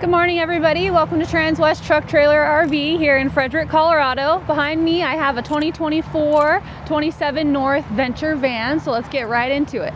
Good morning, everybody. Welcome to Transwest Truck Trailer RV here in Fredrick, Colorado. Behind me, I have a 2024 27North Ventrue van, so let's get right into it.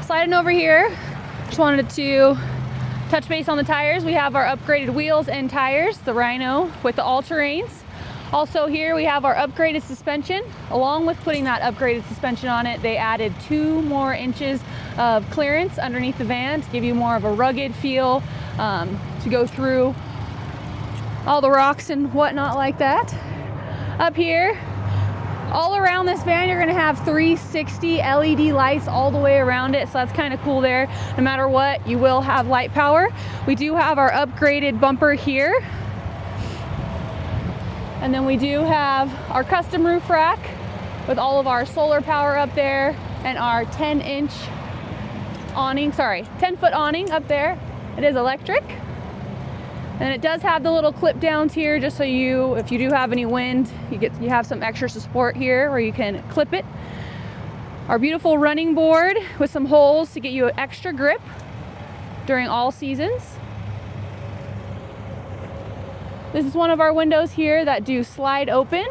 Sliding over here, just wanted to touch base on the tires. We have our upgraded wheels and tires, the Rhino with the all-terrains. Also here we have our upgraded suspension. Along with putting that upgraded suspension on it, they added 2 more inches of clearance underneath the van to give you more of a rugged feel, to go through all the rocks and whatnot like that. Up here, all around this van, you're gonna have 360 LED lights all the way around it, so that's kind of cool there. No matter what, you will have light power. We do have our upgraded bumper here. And then we do have our custom roof rack with all of our solar power up there and our 10-foot awning up there. It is electric. And it does have the little clip downs here just so if you do have any wind, you have some extra support here where you can clip it. Our beautiful running board with some holes to get you extra grip during all seasons. This is one of our windows here that do slide open.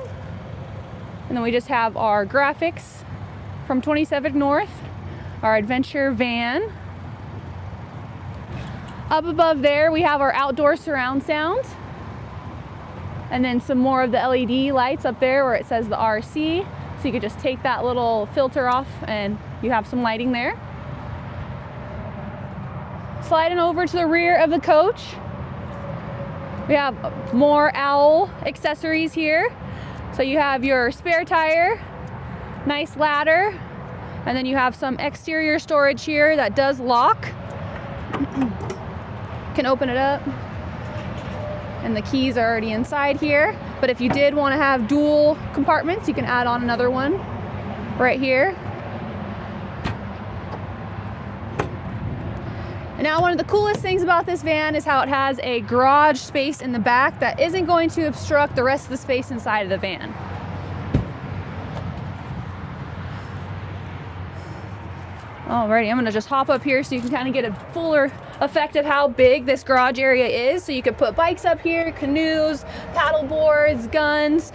And then we just have our graphics from 27North, our adventure van. Up above there, we have our outdoor surround sound. And then some more of the LED lights up there where it says the RC. So you could just take that little filter off and you have some lighting there. Sliding over to the rear of the coach, we have more owl accessories here. So you have your spare tire, nice ladder, and then you have some exterior storage here that does lock. Can open it up, and the keys are already inside here. But if you did want to have dual compartments, you can add on another one right here. And now one of the coolest things about this van is how it has a garage space in the back that isn't going to obstruct the rest of the space inside of the van. Alrighty, I'm gonna just hop up here so you can kind of get a fuller effect of how big this garage area is. So you could put bikes up here, canoes, paddle boards, guns,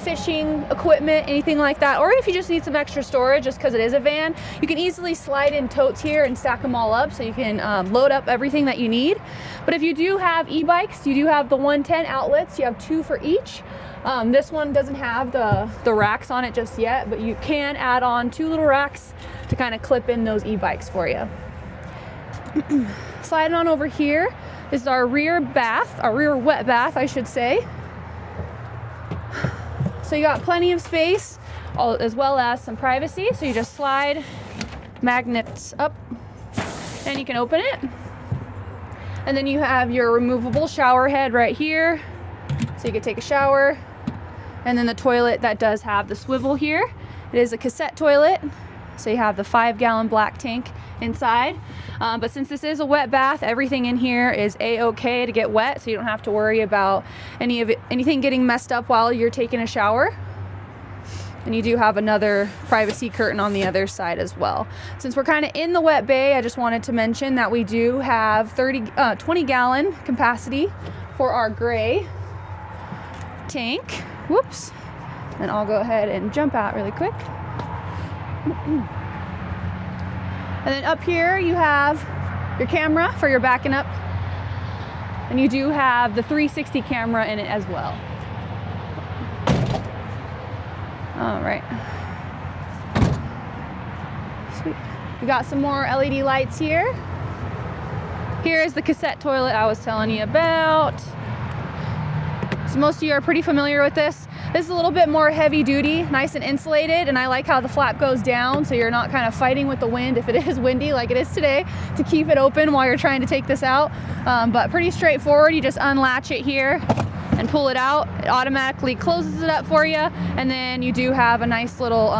fishing equipment, anything like that. Or if you just need some extra storage, just because it is a van, you can easily slide in totes here and stack them all up so you can load up everything that you need. But if you do have e-bikes, you do have the 110 outlets. You have 2 for each. This one doesn't have the racks on it just yet, but you can add on 2 little racks to kind of clip in those e-bikes for you. Sliding on over here, this is our rear bath, our rear wet bath, I should say. So you got plenty of space, as well as some privacy. So you just slide magnets up and you can open it. And then you have your removable shower head right here, so you can take a shower. And then the toilet that does have the swivel here. It is a cassette toilet, so you have the 5-gallon black tank inside. But since this is a wet bath, everything in here is a-okay to get wet, so you don't have to worry about anything getting messed up while you're taking a shower. And you do have another privacy curtain on the other side as well. Since we're kind of in the wet bay, I just wanted to mention that we do have 20-gallon capacity for our gray tank. Whoops. And I'll go ahead and jump out really quick. And then up here you have your camera for your backing up. And you do have the 360 camera in it as well. All right. Sweet. We got some more LED lights here. Here is the cassette toilet I was telling you about. So most of you are pretty familiar with this. This is a little bit more heavy duty, nice and insulated, and I like how the flap goes down so you're not kind of fighting with the wind if it is windy like it is today to keep it open while you're trying to take this out. But pretty straightforward. You just unlatch it here and pull it out. It automatically closes it up for you, and then you do have a nice little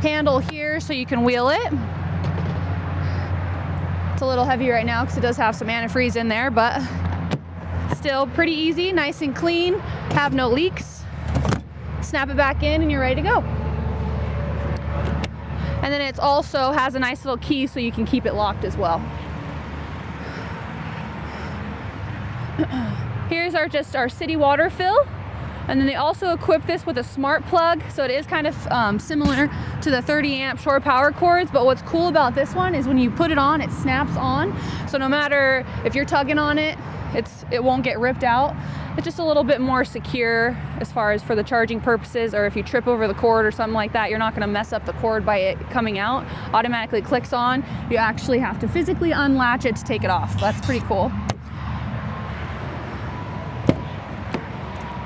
handle here so you can wheel it. It's a little heavy right now because it does have some antifreeze in there, but still pretty easy, nice and clean, have no leaks. Snap it back in and you're ready to go. And then it also has a nice little key so you can keep it locked as well. Here's our city water fill. And then they also equip this with a smart plug, so it is kind of similar to the 30 amp shore power cords, but what's cool about this one is when you put it on, it snaps on. So no matter if you're tugging on it, it won't get ripped out. It's just a little bit more secure as far as for the charging purposes, or if you trip over the cord or something like that, you're not gonna mess up the cord by it coming out. Automatically clicks on. You actually have to physically unlatch it to take it off. That's pretty cool.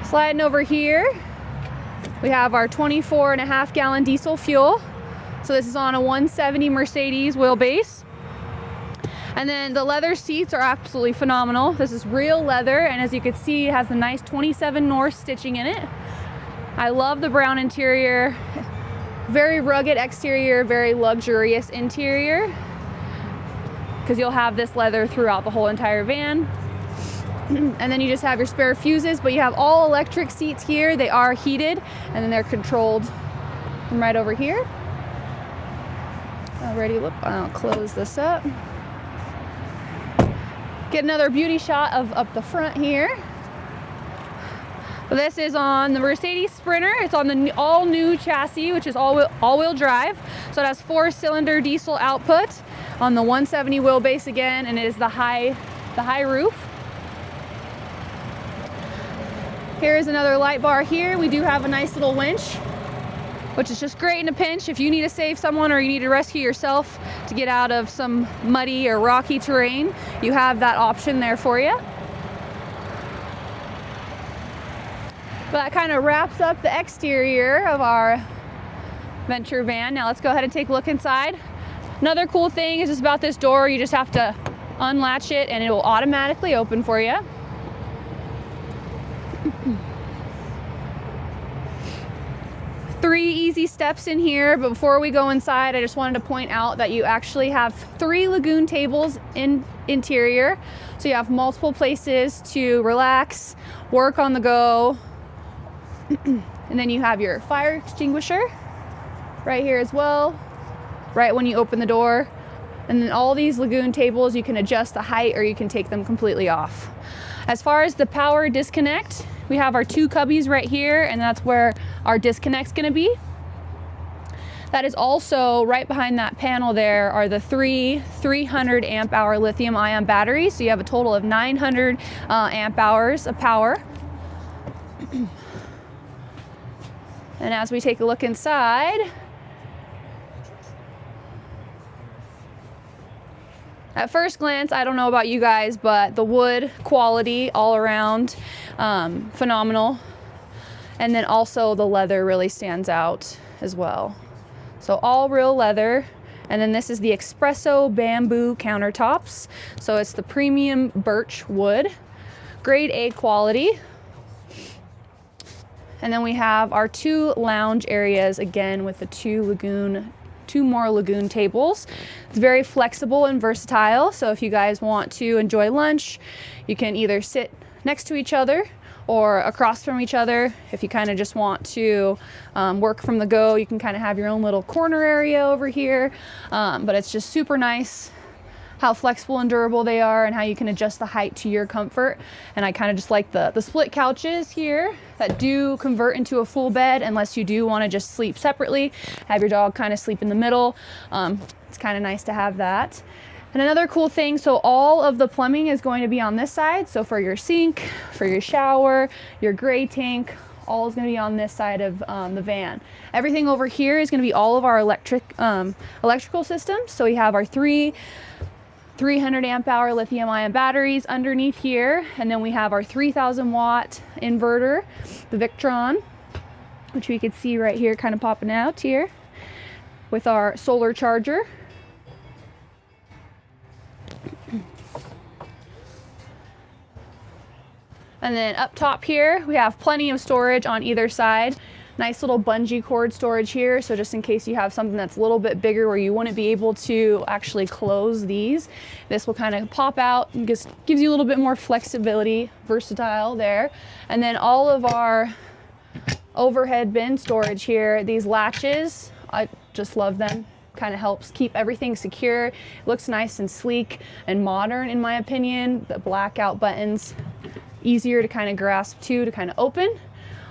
Sliding over here, we have our 24.5 gallon diesel fuel. So this is on a 170 Mercedes wheelbase. And then the leather seats are absolutely phenomenal. This is real leather, and as you can see, it has the nice 27North stitching in it. I love the brown interior. Very rugged exterior, very luxurious interior, because you'll have this leather throughout the whole entire van. And then you just have your spare fuses, but you have all electric seats here. They are heated, and then they're controlled from right over here. Alrighty, look, I'll close this up. Get another beauty shot of up the front here. So this is on the Mercedes Sprinter. It's on the all new chassis, which is all-wheel drive. So it has 4-cylinder diesel output on the 170 wheelbase again, and it is the high roof. Here's another light bar here. We do have a nice little winch, which is just great in a pinch. If you need to save someone or you need to rescue yourself to get out of some muddy or rocky terrain, you have that option there for you. But that kind of wraps up the exterior of our Ventrue van. Now let's go ahead and take a look inside. Another cool thing is just about this door. You just have to unlatch it and it will automatically open for you. Three easy steps in here, but before we go inside, I just wanted to point out that you actually have 3 lagoon tables in interior. So you have multiple places to relax, work on the go. And then you have your fire extinguisher right here as well, right when you open the door. And then all these lagoon tables, you can adjust the height or you can take them completely off. As far as the power disconnect, we have our 2 cubbies right here, and that's where our disconnect's gonna be. That is also right behind that panel there are the 300 amp hour lithium ion batteries. So you have a total of 900 amp hours of power. And as we take a look inside, at first glance, I don't know about you guys, but the wood quality all around, phenomenal. And then also the leather really stands out as well. So all real leather. And then this is the espresso bamboo countertops. So it's the premium birch wood, grade A quality. And then we have our 2 lounge areas again with the 2 more lagoon tables. It's very flexible and versatile. So if you guys want to enjoy lunch, you can either sit next to each other or across from each other. If you kind of just want to work from the go, you can kind of have your own little corner area over here. But it's just super nice how flexible and durable they are and how you can adjust the height to your comfort. And I kind of just like the split couches here that do convert into a full bed unless you do want to just sleep separately, have your dog kind of sleep in the middle. It's kind of nice to have that. And another cool thing, so all of the plumbing is going to be on this side. So for your sink, for your shower, your gray tank, all is going to be on this side of the van. Everything over here is going to be all of our electrical systems. So we have our 300 amp hour lithium ion batteries underneath here. And then we have our 3000 watt inverter, the Victron, which we can see right here kind of popping out here with our solar charger. And then up top here, we have plenty of storage on either side. Nice little bungee cord storage here. So just in case you have something that's a little bit bigger where you wouldn't be able to actually close these, this will kind of pop out and just gives you a little bit more flexibility, versatile there. And then all of our overhead bin storage here, these latches, I just love them. Kind of helps keep everything secure. It looks nice and sleek and modern in my opinion. The blackout buttons, easier to kind of grasp too, to kind of open.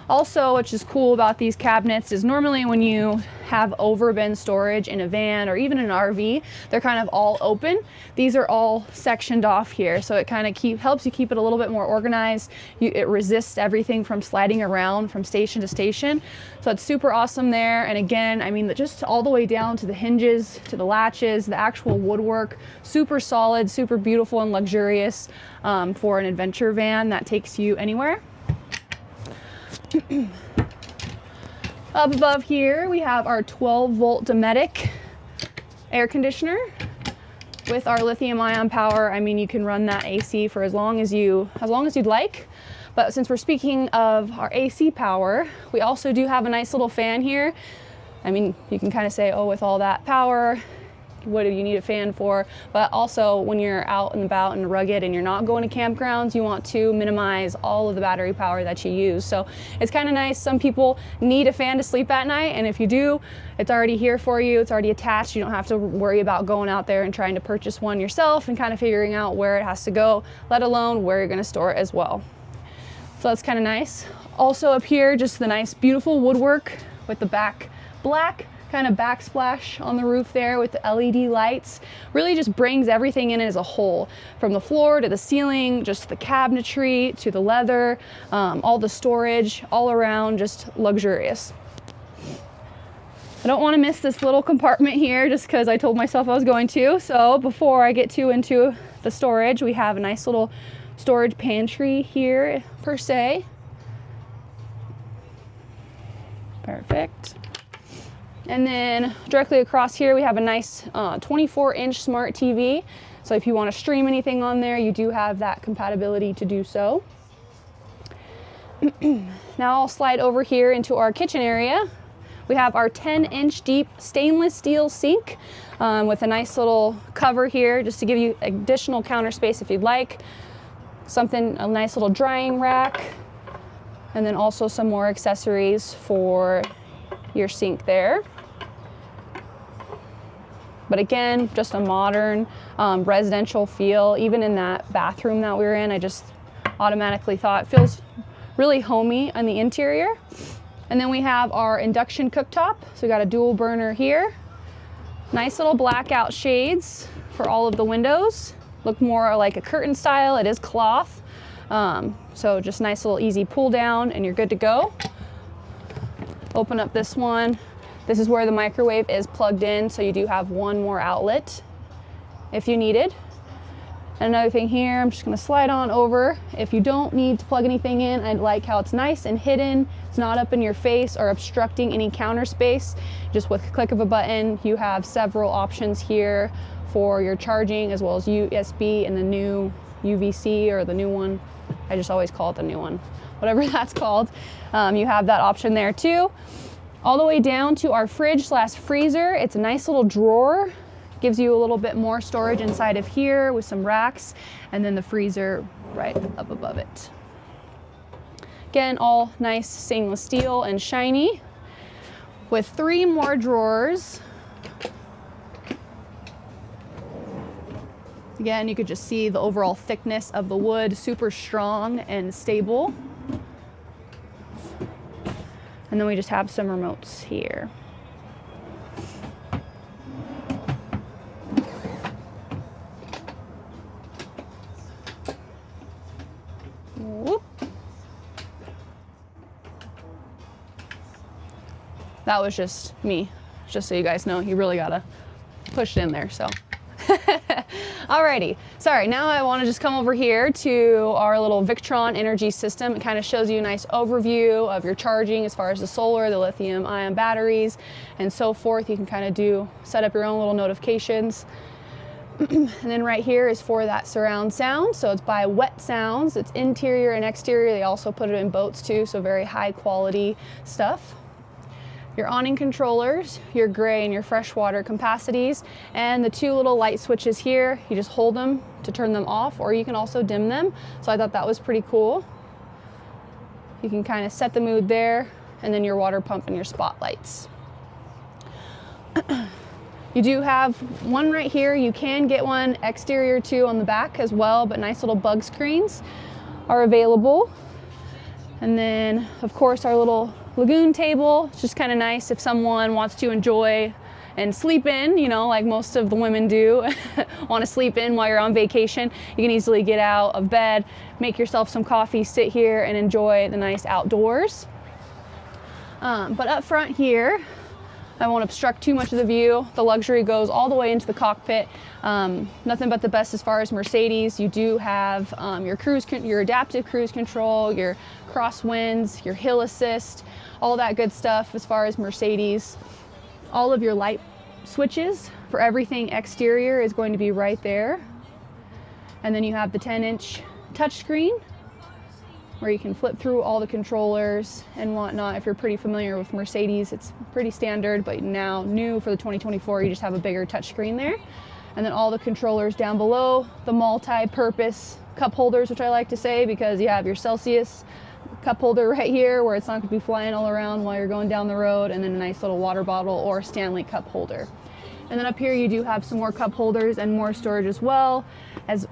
Also, which is cool about these cabinets is normally when you have overbin storage in a van or even an RV, they're kind of all open. These are all sectioned off here, so it kind of helps you keep it a little bit more organized. It resists everything from sliding around from station to station, so it's super awesome there. And again, I mean, just all the way down to the hinges, to the latches, the actual woodwork, super solid, super beautiful and luxurious for an adventure van that takes you anywhere. Up above here we have our 12-volt Dometic air conditioner with our lithium ion power. I mean, you can run that AC for as long as you'd like. But since we're speaking of our AC power, we also do have a nice little fan here. I mean, you can kind of say, oh, with all that power, what do you need a fan for? But also when you're out and about and rugged and you're not going to campgrounds, you want to minimize all of the battery power that you use. So it's kind of nice. Some people need a fan to sleep at night, and if you do, it's already here for you. It's already attached. You don't have to worry about going out there and trying to purchase one yourself and kind of figuring out where it has to go, let alone where you're going to store it as well. So that's kind of nice. Also up here, just the nice beautiful woodwork with the black kind of backsplash on the roof there with the LED lights. Really just brings everything in as a whole, from the floor to the ceiling, just the cabinetry to the leather, all the storage, all around just luxurious. I don't want to miss this little compartment here just because I told myself I was going to. So before I get into the storage, we have a nice little storage pantry here per se. Perfect. And then directly across here, we have a nice 24-inch smart TV. So if you want to stream anything on there, you do have that compatibility to do so. Now I'll slide over here into our kitchen area. We have our 10-inch deep stainless steel sink with a nice little cover here just to give you additional counter space if you'd like. A nice little drying rack. And then also some more accessories for your sink there. But again, just a modern residential feel. Even in that bathroom that we were in, I just automatically thought it feels really homey on the interior. And then we have our induction cooktop. So we got a dual burner here. Nice little blackout shades for all of the windows. Look more like a curtain style. It is cloth. So just nice little easy pull down and you're good to go. Open up this one. This is where the microwave is plugged in, so you do have one more outlet if you needed. Another thing here, I'm just gonna slide on over. If you don't need to plug anything in, I like how it's nice and hidden. It's not up in your face or obstructing any counter space. Just with a click of a button, you have several options here for your charging, as well as USB and the new UVC, or the new one. I just always call it the new one, whatever that's called. You have that option there too. All the way down to our fridge/freezer. It's a nice little drawer. Gives you a little bit more storage inside of here with some racks, and then the freezer right up above it. Again, all nice stainless steel and shiny, with 3 more drawers. Again, you could just see the overall thickness of the wood, super strong and stable. And then we just have some remotes here. Whoop. That was just me, just so you guys know. You really gotta push it in there, so. Alrighty, sorry, now I want to just come over here to our little Victron energy system. It kind of shows you a nice overview of your charging as far as the solar, the lithium ion batteries, and so forth. You can kind of set up your own little notifications. And then right here is for that surround sound. So it's by Wet Sounds. It's interior and exterior. They also put it in boats too, so very high quality stuff. Your awning controllers, your gray and your freshwater capacities, and the 2 little light switches here. You just hold them to turn them off, or you can also dim them. So I thought that was pretty cool. You can kind of set the mood there, and then your water pump and your spotlights. You do have one right here. You can get one exterior too on the back as well, but nice little bug screens. are available. And then of course our little lagoon table. It's just kind of nice if someone wants to enjoy and sleep in, you know, like most of the women do, want to sleep in while you're on vacation. You can easily get out of bed, make yourself some coffee, sit here and enjoy the nice outdoors. But up front here, I won't obstruct too much of the view. The luxury goes all the way into the cockpit. Nothing but the best as far as Mercedes. You do have your adaptive cruise control, your crosswinds, your hill assist, all that good stuff as far as Mercedes. All of your light switches for everything exterior is going to be right there. And then you have the 10-inch touchscreen where you can flip through all the controllers and whatnot. If you're pretty familiar with Mercedes, it's pretty standard, but now new for the 2024, you just have a bigger touchscreen there. And then all the controllers down below, the multi-purpose cup holders, which I like to say, because you have your Celsius cup holder right here where it's not going to be flying all around while you're going down the road, and then a nice little water bottle or Stanley cup holder. And then up here you do have some more cup holders and more storage as well, as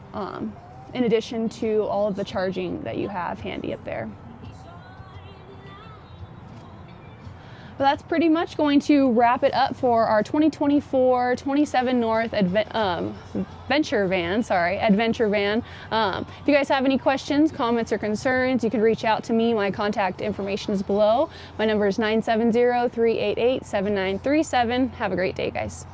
in addition to all of the charging that you have handy up there. But that's pretty much going to wrap it up for our 2024 27North adventure van. If you guys have any questions, comments, or concerns, you can reach out to me. My contact information is below. My number is 970-388-7937. Have a great day, guys.